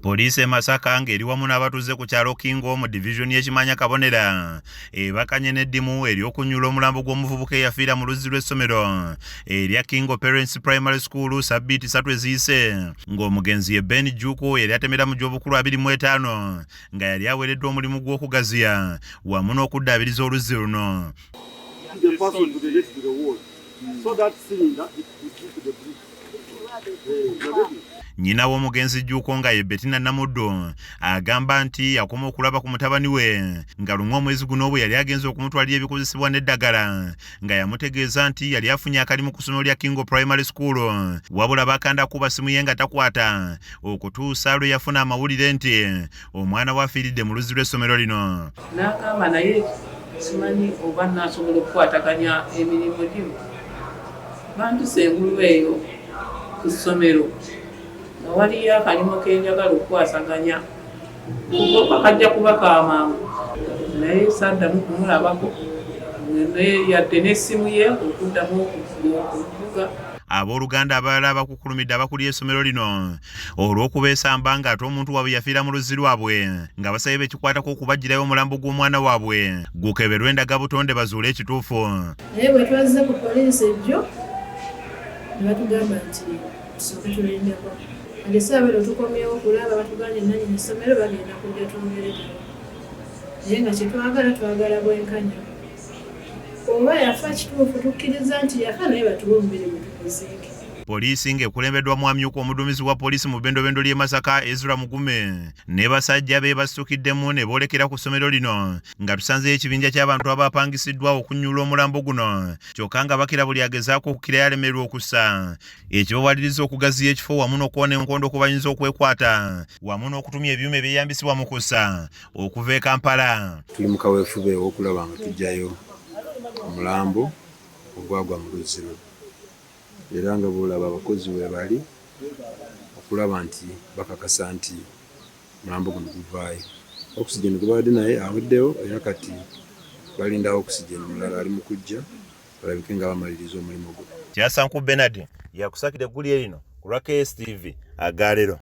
Poliisi e Masaka ng'eri wamu n'abatuuze ku kyalo Kingo mu division y'Ekimanya Kabonera Ebakanye ne Ddimu Ly'Okunyulula omulambo gw'omuvubuka eyafiira mu Luzzi lw'essomero erya Kingo Parents Primary School sabbiiti 3 eziyise ng'omugenzi ye Ben Juko yali atemera mu gy'obukulu 25 nga yali aweereddwa omulimu gw'okugaziya wamu n'okuddaabiriza oluzzi luno. Nyina w'omugenzi Juko nga ye Betina Namuddo agamba nti yakoma okulaba ku mutabani we nga lumu omwezi guno bwe yali agenze okumutwalira ebikozesebwa n'eddagala nga yamutegeeza nti yali afunye akalimu ku ssomero lya Kingo Primary School wabula bakanda kuba simu ye nga takwata okutuusa lwe yafuna amawulire nti omwana we afiiridde mu Luzzi lw'essomero lino. N'agamba naye simanyi oba naasobola okukwataganya emirimu gino bantuse engulu eyo ku ssomero nga waliyo akalimu ke njagala okukwasaganya kuba kajja kuba kamangu naye saddamu kumulabako yadde n'essimu ye okuddamu okuvuga. Abooluganda abalala abakukulumidde abakulira essomero lino olw'okubeesamba ng'ate omuntu waabwe yafiira mu Luzzi lwabwe nga basabye bekikwatako okubaggyirayo omulambo gw'omwana waabwe gukeberwe endagabutonde bazuule ekituufu. Naye bwe twazze ku poliisi ejjo ne batugamba nti tusooke tulindeko ate saabero tukomyewo okulaba batuganye nannyini essomero bagenda kujja twongereddewo naye nga twagala bwenkanya oba yafa kituufu tukkiriza nti yafa naye batuwumbire bwe tukuziike. Poliisi ng'ekulembeddwa mwamyuka omuduumizi wa poliisi mu bbendobendo ly'e Masaka Ezra Mugume ne basajja be basitukiddemu ne boolekera ku ssomero lino nga tusanzeyo ekibinja ky'abantu abapangisiddwa okunyulula omulambo guno kyokka nga bakira buli agezaako okukira yalemerwa okussa ekibawaliriza okugaziya ekifo wamu n'okuwona enkondo ku bayinza okwekwata wamu n'okutumya ebyuma ebyeyambisibwa mu kussa okuva e Kampala. Tuli mu kaweefube w'okulaba nga tujjayo omulambo ogwagwa mu Luzzi era nga bw'olaba abakozi we bali okulaba nti bakakasa nti omulambo guno guvaayo. Okusijeni gubadde naye aweddewo era kati balindawo okusijeni mulala ali mu kujja balabike nga bamaliriza omulimu gwe. Kyasanku Benard yakusakira eggulire lino ku lwa KSTV Agalero.